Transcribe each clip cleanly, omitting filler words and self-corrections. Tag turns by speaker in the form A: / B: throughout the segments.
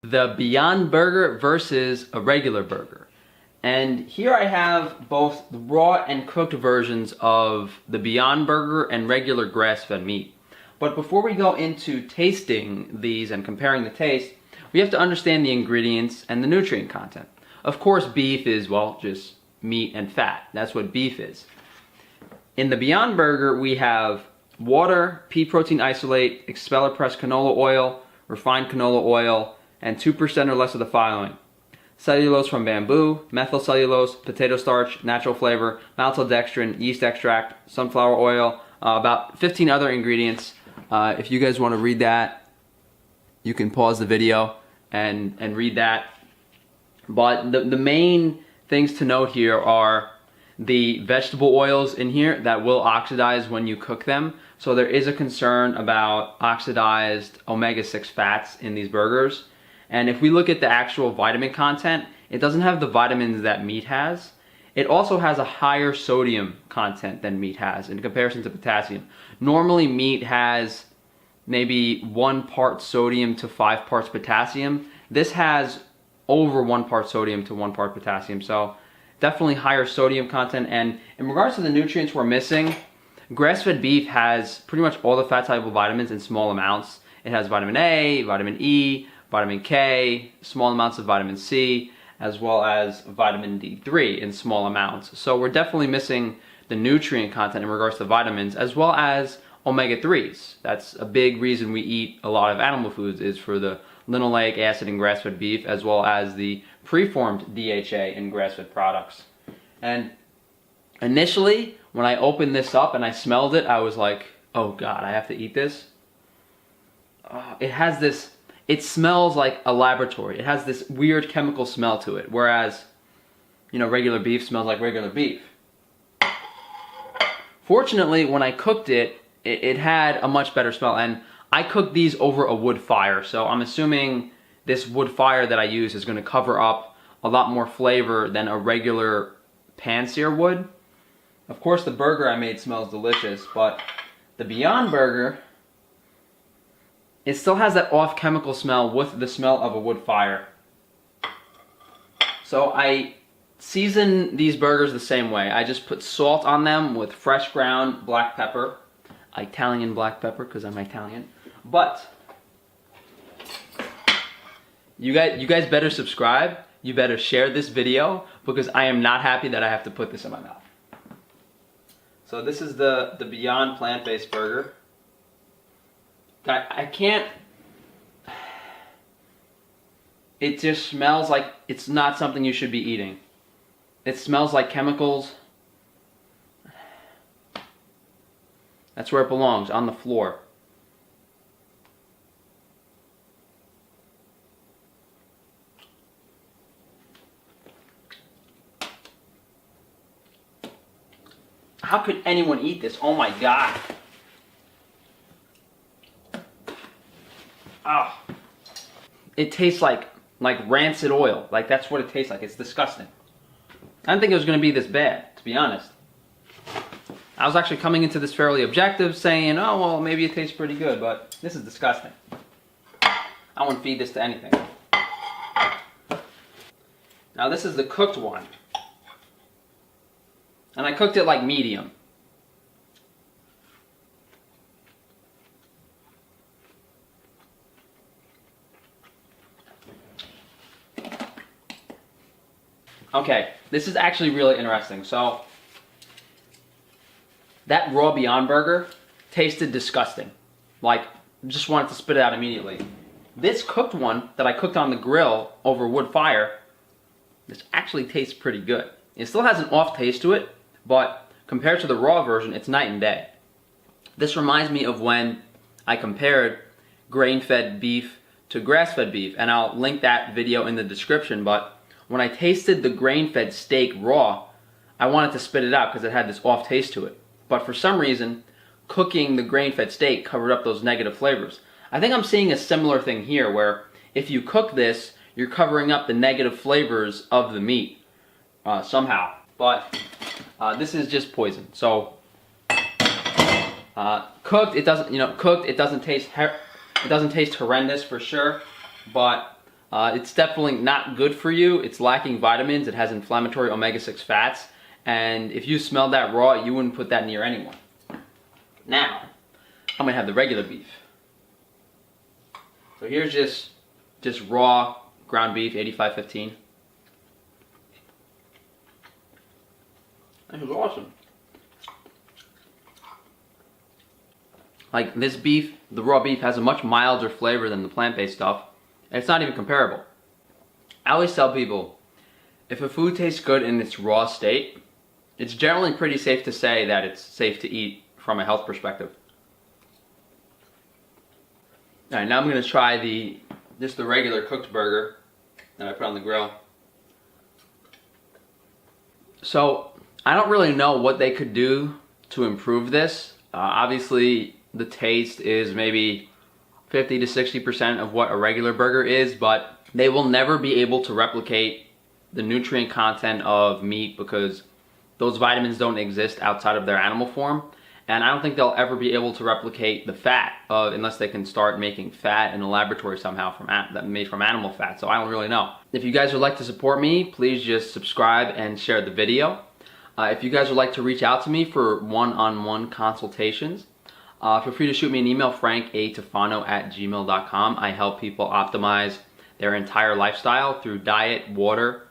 A: the Beyond Burger versus a regular burger. And here I have both the raw and cooked versions of the Beyond Burger and regular grass-fed meat. But before we go into tasting these and comparing the taste, we have to understand the ingredients and the nutrient content. Of course, beef is, well, just meat and fat. That's what beef is. In the Beyond Burger, we have water, pea protein isolate, expeller pressed canola oil, refined canola oil, and 2% or less of the following: cellulose from bamboo, methyl cellulose, potato starch, natural flavor, maltodextrin, yeast extract, sunflower oil, about 15 other ingredients. If you guys want to read that, you can pause the video and read that. But the main things to note here are the vegetable oils in here that will oxidize when you cook them. So there is a concern about oxidized omega-6 fats in these burgers. And if we look at the actual vitamin content, it doesn't have the vitamins that meat has. It also has a higher sodium content than meat has in comparison to potassium. Normally meat has maybe 1 part sodium to 5 parts potassium. This has over 1 part sodium to 1 part potassium. So definitely higher sodium content. And in regards to the nutrients we're missing, grass-fed beef has pretty much all the fat-soluble vitamins in small amounts. It has vitamin A, vitamin E, vitamin K, small amounts of vitamin C, as well as vitamin D3 in small amounts. So we're definitely missing the nutrient content in regards to vitamins, as well as omega-3s. That's a big reason we eat a lot of animal foods, is for the linoleic acid in grass-fed beef, as well as the preformed DHA in grass-fed products. And initially, when I opened this up and I smelled it, I was like, oh God, I have to eat this. It smells like a laboratory. It has this weird chemical smell to it, whereas, regular beef smells like regular beef. Fortunately, when I cooked it, it had a much better smell, and I cooked these over a wood fire, so I'm assuming this wood fire that I use is going to cover up a lot more flavor than a regular pan-sear would. Of course, the burger I made smells delicious, but the Beyond Burger, it still has that off chemical smell with the smell of a wood fire. So I season these burgers the same way. I just put salt on them with fresh ground black pepper. Italian black pepper, because I'm Italian. But you guys better subscribe. You better share this video, because I am not happy that I have to put this in my mouth. So this is the Beyond plant-based burger. I can't, it just smells like it's not something you should be eating. It smells like chemicals. That's where it belongs, on the floor. How could anyone eat this? Oh my God. Oh. It tastes like rancid oil. Like, that's what it tastes like. It's disgusting. I didn't think it was going to be this bad, to be honest. I was actually coming into this fairly objective, saying, oh, well, maybe it tastes pretty good, but this is disgusting. I wouldn't feed this to anything. Now, this is the cooked one. And I cooked it like medium. Okay, this is actually really interesting. So, that raw Beyond Burger tasted disgusting. Like, just wanted to spit it out immediately. This cooked one that I cooked on the grill over wood fire, this actually tastes pretty good. It still has an off taste to it, but compared to the raw version, it's night and day. This reminds me of when I compared grain-fed beef to grass-fed beef, and I'll link that video in the description, but when I tasted the grain-fed steak raw, I wanted to spit it out because it had this off taste to it. But for some reason, cooking the grain-fed steak covered up those negative flavors. I think I'm seeing a similar thing here, where if you cook this, you're covering up the negative flavors of the meat somehow. But this is just poison. So cooked, it doesn't taste horrendous for sure. But It's definitely not good for you. It's lacking vitamins. It has inflammatory omega-6 fats. And if you smelled that raw, you wouldn't put that near anyone. Now, I'm gonna have the regular beef. So here's just raw ground beef, 85-15. This is awesome. Like this beef, the raw beef has a much milder flavor than the plant-based stuff. And it's not even comparable. I always tell people, if a food tastes good in its raw state, it's generally pretty safe to say that it's safe to eat from a health perspective. Alright, now I'm going to try just the regular cooked burger that I put on the grill. So, I don't really know what they could do to improve this. Obviously, the taste is maybe 50 to 60% of what a regular burger is, but they will never be able to replicate the nutrient content of meat because those vitamins don't exist outside of their animal form. And I don't think they'll ever be able to replicate the fat unless they can start making fat in a laboratory somehow made from animal fat. So I don't really know. If you guys would like to support me, please just subscribe and share the video. If you guys would like to reach out to me for one-on-one consultations, feel free to shoot me an email, frankatofano@gmail.com. I help people optimize their entire lifestyle through diet, water,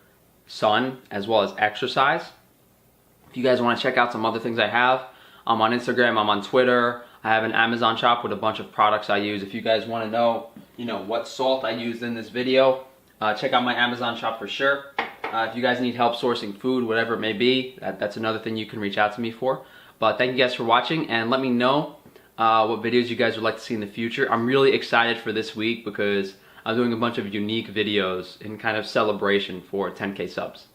A: sun, as well as exercise. If you guys want to check out some other things I have, I'm on Instagram, I'm on Twitter. I have an Amazon shop with a bunch of products I use. If you guys want to know, what salt I used in this video, check out my Amazon shop for sure. If you guys need help sourcing food, whatever it may be, that's another thing you can reach out to me for. But thank you guys for watching, and let me know what videos you guys would like to see in the future. I'm really excited for this week because I'm doing a bunch of unique videos in kind of celebration for 10K subs.